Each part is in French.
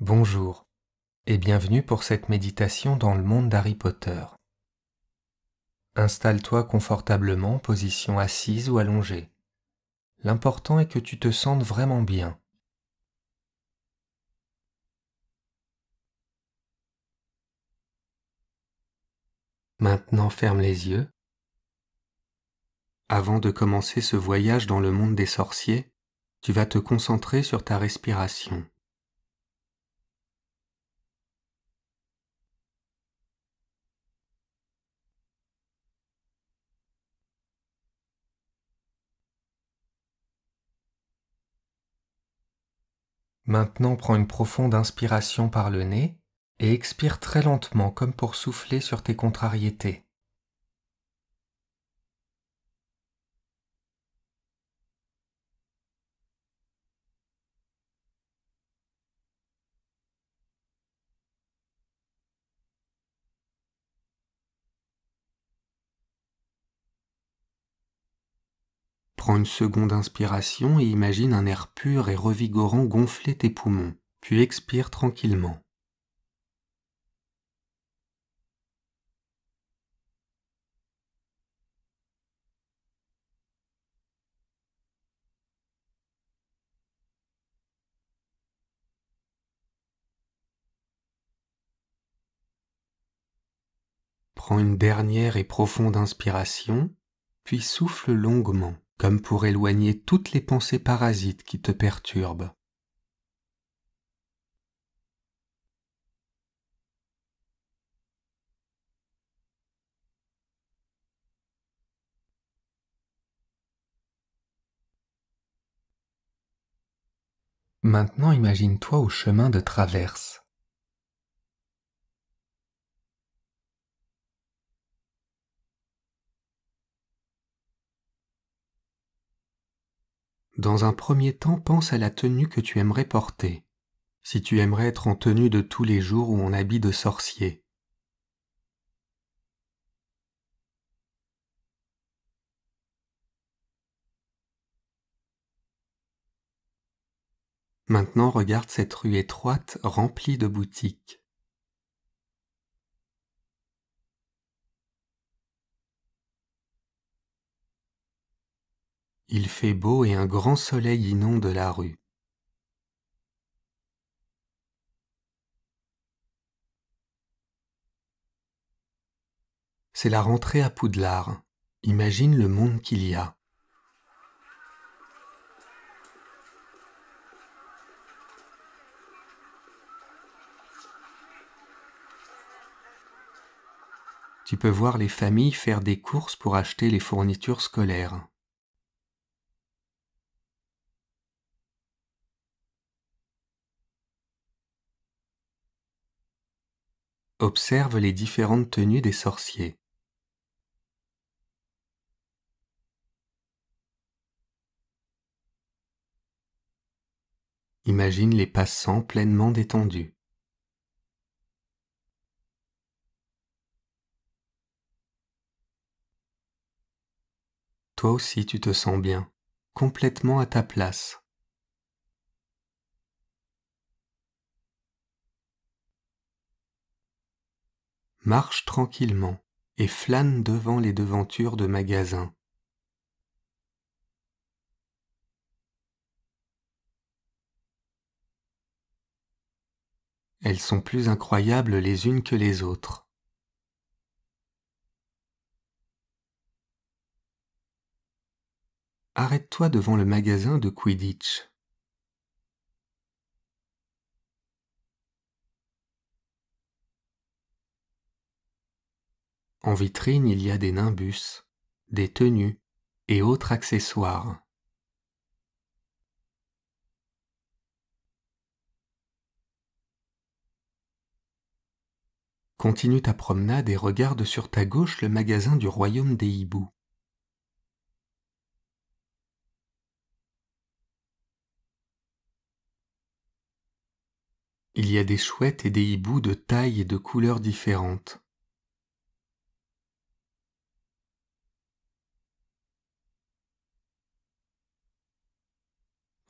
Bonjour et bienvenue pour cette méditation dans le monde d'Harry Potter. Installe-toi confortablement, position assise ou allongée. L'important est que tu te sentes vraiment bien. Maintenant ferme les yeux. Avant de commencer ce voyage dans le monde des sorciers, tu vas te concentrer sur ta respiration. Maintenant prends une profonde inspiration par le nez et expire très lentement comme pour souffler sur tes contrariétés. Prends une seconde inspiration et imagine un air pur et revigorant gonfler tes poumons, puis expire tranquillement. Prends une dernière et profonde inspiration, puis souffle longuement, comme pour éloigner toutes les pensées parasites qui te perturbent. Maintenant imagine-toi au chemin de traverse. Dans un premier temps, pense à la tenue que tu aimerais porter. Si tu aimerais être en tenue de tous les jours ou en habit de sorcier. Maintenant regarde cette rue étroite remplie de boutiques. Il fait beau et un grand soleil inonde la rue. C'est la rentrée à Poudlard. Imagine le monde qu'il y a. Tu peux voir les familles faire des courses pour acheter les fournitures scolaires. Observe les différentes tenues des sorciers. Imagine les passants pleinement détendus. Toi aussi tu te sens bien, complètement à ta place. Marche tranquillement et flâne devant les devantures de magasins. Elles sont plus incroyables les unes que les autres. Arrête-toi devant le magasin de Quidditch. En vitrine, il y a des nimbus, des tenues et autres accessoires. Continue ta promenade et regarde sur ta gauche le magasin du royaume des hiboux. Il y a des chouettes et des hiboux de tailles et de couleurs différentes.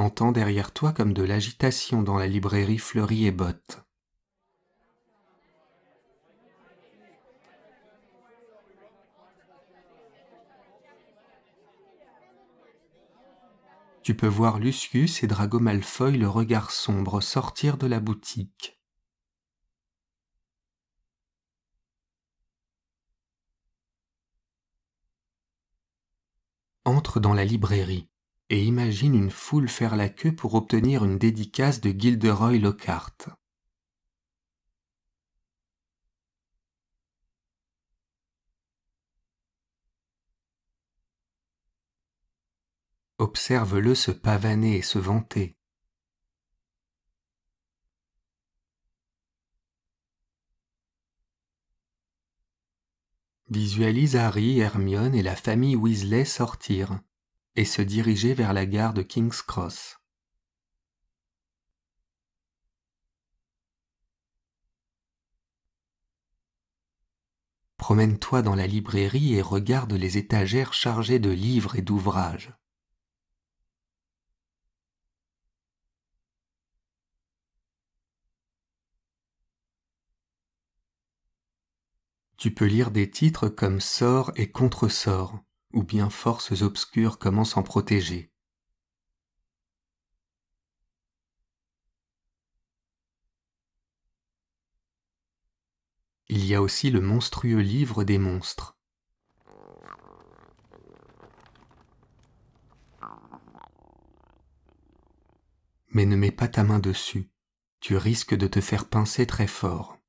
Entends derrière toi comme de l'agitation dans la librairie Fleury et Botte. Tu peux voir Lucius et Drago Malfoy le regard sombre sortir de la boutique. Entre dans la librairie et imagine une foule faire la queue pour obtenir une dédicace de Gilderoy Lockhart. Observe-le se pavaner et se vanter. Visualise Harry, Hermione et la famille Weasley sortir et se diriger vers la gare de King's Cross. Promène-toi dans la librairie et regarde les étagères chargées de livres et d'ouvrages. Tu peux lire des titres comme Sort et Contre-sort, ou bien Forces obscures, comment s'en protéger. Il y a aussi le monstrueux livre des monstres. Mais ne mets pas ta main dessus, tu risques de te faire pincer très fort.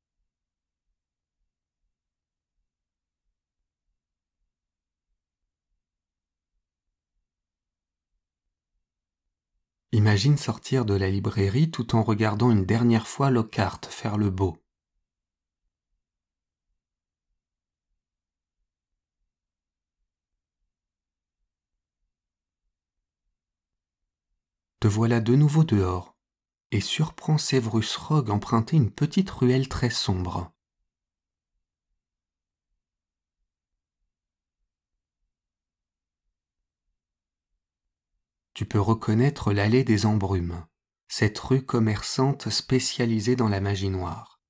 Imagine sortir de la librairie tout en regardant une dernière fois Lockhart faire le beau. Te voilà de nouveau dehors, et surprends Severus Rogue emprunter une petite ruelle très sombre. Tu peux reconnaître l'allée des Embrumes, cette rue commerçante spécialisée dans la magie noire.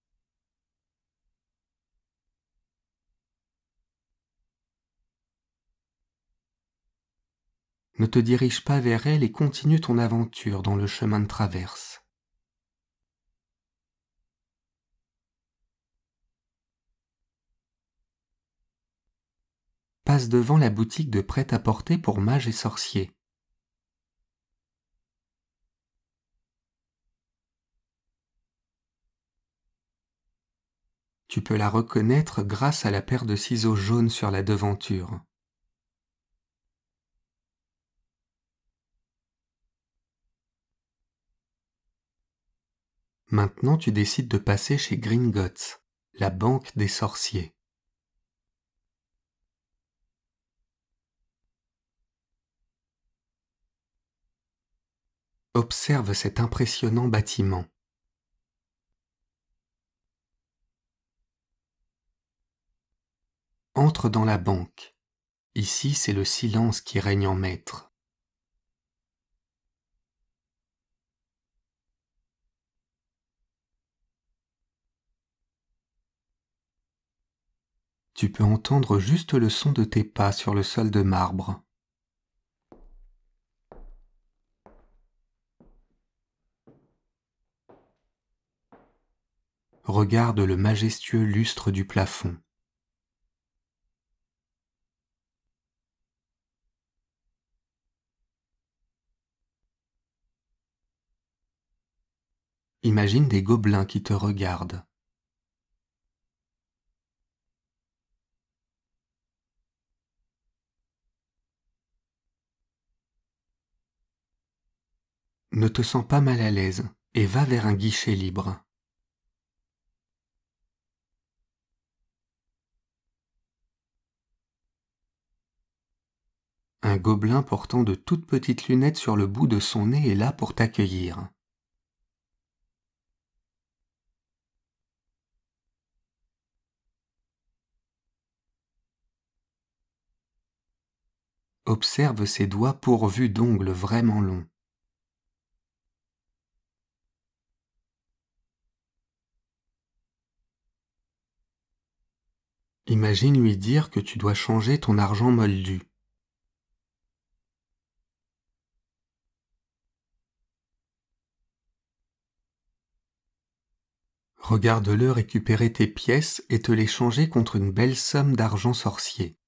Ne te dirige pas vers elle et continue ton aventure dans le chemin de traverse. Passe devant la boutique de prêt-à-porter pour mages et sorciers. Tu peux la reconnaître grâce à la paire de ciseaux jaunes sur la devanture. Maintenant, tu décides de passer chez Gringotts, la banque des sorciers. Observe cet impressionnant bâtiment. Entre dans la banque. Ici, c'est le silence qui règne en maître. Tu peux entendre juste le son de tes pas sur le sol de marbre. Regarde le majestueux lustre du plafond. Imagine des gobelins qui te regardent. Ne te sens pas mal à l'aise et va vers un guichet libre. Un gobelin portant de toutes petites lunettes sur le bout de son nez est là pour t'accueillir. Observe ses doigts pourvus d'ongles vraiment longs. Imagine lui dire que tu dois changer ton argent moldu. Regarde-le récupérer tes pièces et te les changer contre une belle somme d'argent sorcier.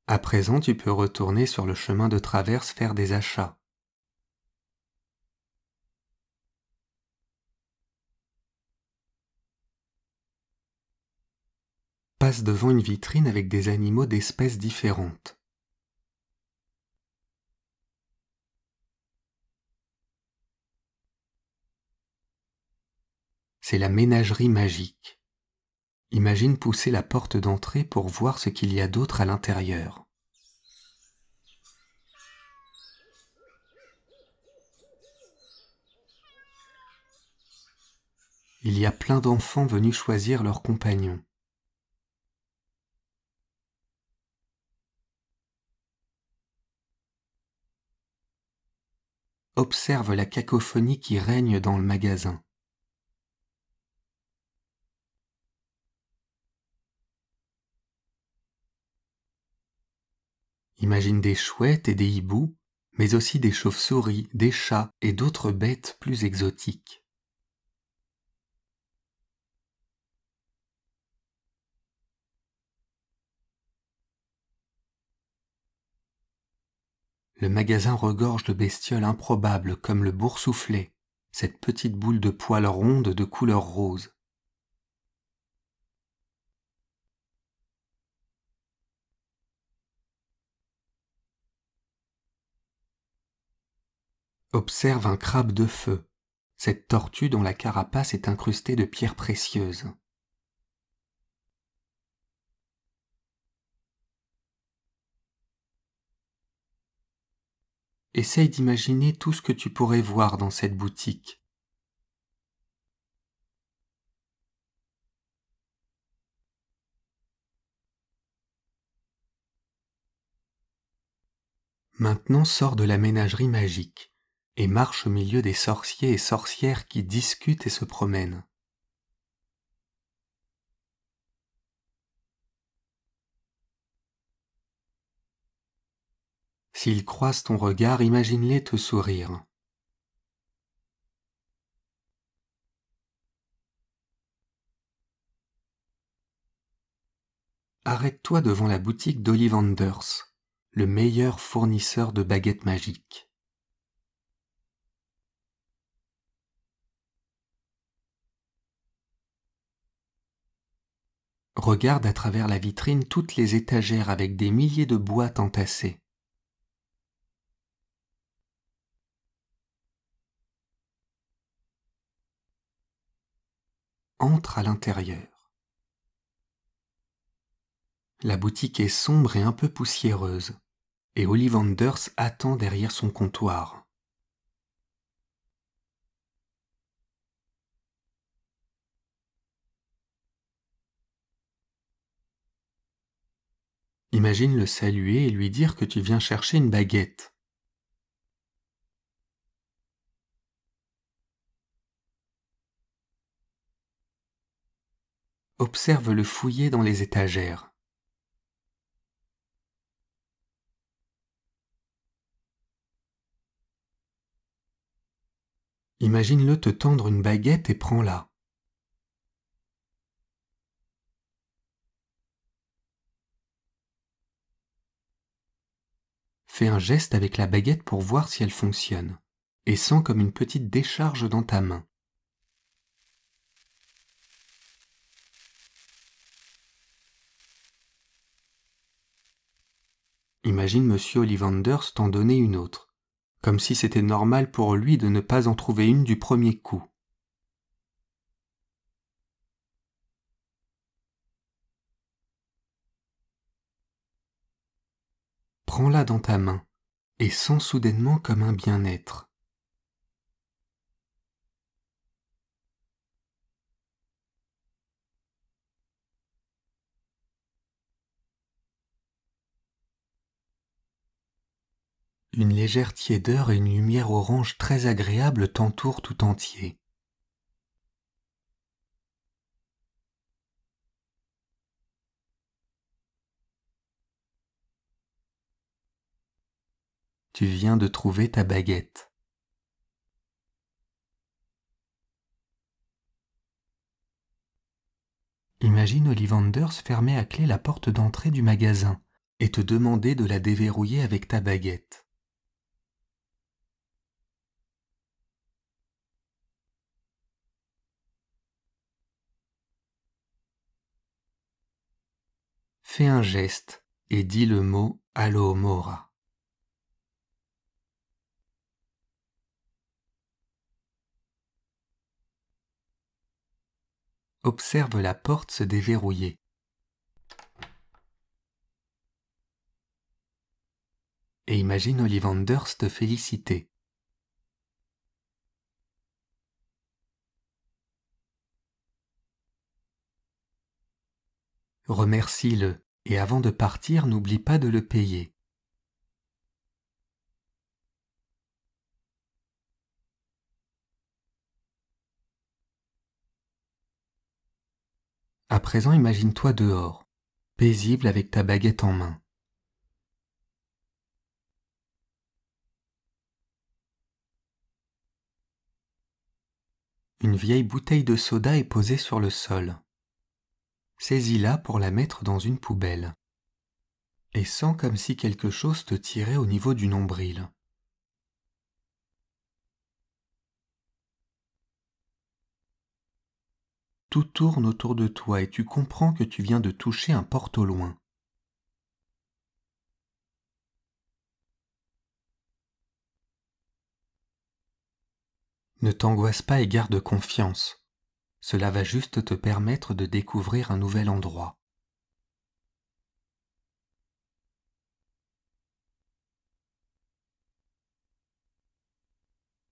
À présent, tu peux retourner sur le chemin de traverse faire des achats. Passe devant une vitrine avec des animaux d'espèces différentes. C'est la ménagerie magique. Imagine pousser la porte d'entrée pour voir ce qu'il y a d'autre à l'intérieur. Il y a plein d'enfants venus choisir leurs compagnons. Observe la cacophonie qui règne dans le magasin. Imagine des chouettes et des hiboux, mais aussi des chauves-souris, des chats et d'autres bêtes plus exotiques. Le magasin regorge de bestioles improbables comme le boursouflet, cette petite boule de poils ronde de couleur rose. Observe un crabe de feu, cette tortue dont la carapace est incrustée de pierres précieuses. Essaye d'imaginer tout ce que tu pourrais voir dans cette boutique. Maintenant sors de la ménagerie magique et marche au milieu des sorciers et sorcières qui discutent et se promènent. S'ils croisent ton regard, imagine-les te sourire. Arrête-toi devant la boutique d'Ollivanders, le meilleur fournisseur de baguettes magiques. Regarde à travers la vitrine toutes les étagères avec des milliers de boîtes entassées. Entre à l'intérieur. La boutique est sombre et un peu poussiéreuse, et Ollivanders attend derrière son comptoir. Imagine le saluer et lui dire que tu viens chercher une baguette. Observe-le fouiller dans les étagères. Imagine-le te tendre une baguette et prends-la. Fais un geste avec la baguette pour voir si elle fonctionne, et sens comme une petite décharge dans ta main. Imagine Monsieur Ollivanders t'en donner une autre, comme si c'était normal pour lui de ne pas en trouver une du premier coup. Prends-la dans ta main, et sens soudainement comme un bien-être. Une légère tiédeur et une lumière orange très agréable t'entourent tout entier. Tu viens de trouver ta baguette. Imagine Ollivanders fermer à clé la porte d'entrée du magasin et te demander de la déverrouiller avec ta baguette. Fais un geste et dis le mot Alohomora. Observe la porte se déverrouiller. Et imagine Ollivanders te féliciter. Remercie-le et avant de partir, n'oublie pas de le payer. À présent, imagine-toi dehors, paisible avec ta baguette en main. Une vieille bouteille de soda est posée sur le sol. Saisis-la pour la mettre dans une poubelle. Et sens comme si quelque chose te tirait au niveau du nombril. Tout tourne autour de toi et tu comprends que tu viens de toucher un porte au loin. Ne t'angoisse pas et garde confiance. Cela va juste te permettre de découvrir un nouvel endroit.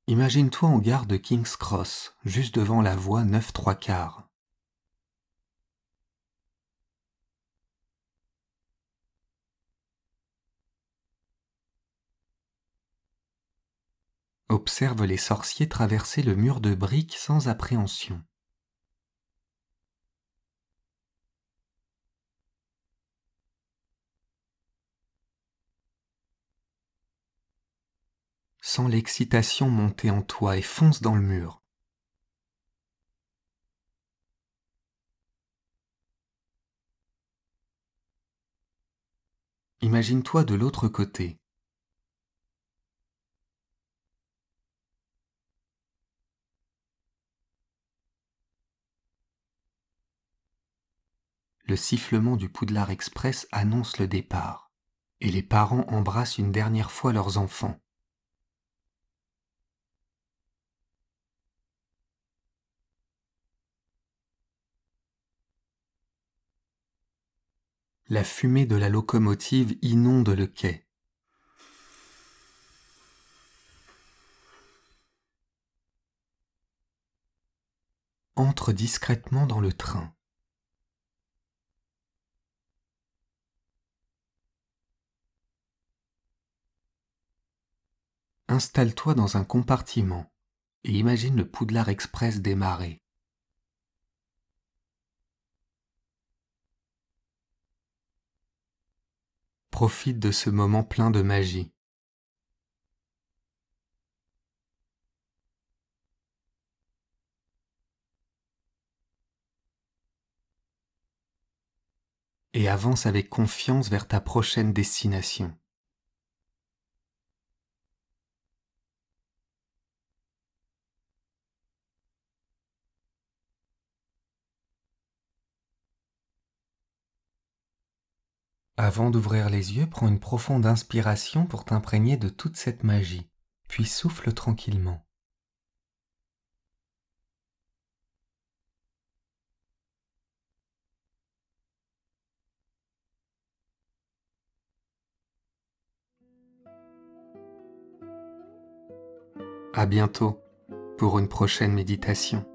Imagine-toi en gare de King's Cross, juste devant la voie 9¾ . Observe les sorciers traverser le mur de briques sans appréhension. Sens l'excitation monter en toi et fonce dans le mur. Imagine-toi de l'autre côté. Le sifflement du Poudlard Express annonce le départ, et les parents embrassent une dernière fois leurs enfants. La fumée de la locomotive inonde le quai. Entre discrètement dans le train. Installe-toi dans un compartiment et imagine le Poudlard Express démarrer. Profite de ce moment plein de magie. Et avance avec confiance vers ta prochaine destination. Avant d'ouvrir les yeux, prends une profonde inspiration pour t'imprégner de toute cette magie, puis souffle tranquillement. À bientôt pour une prochaine méditation.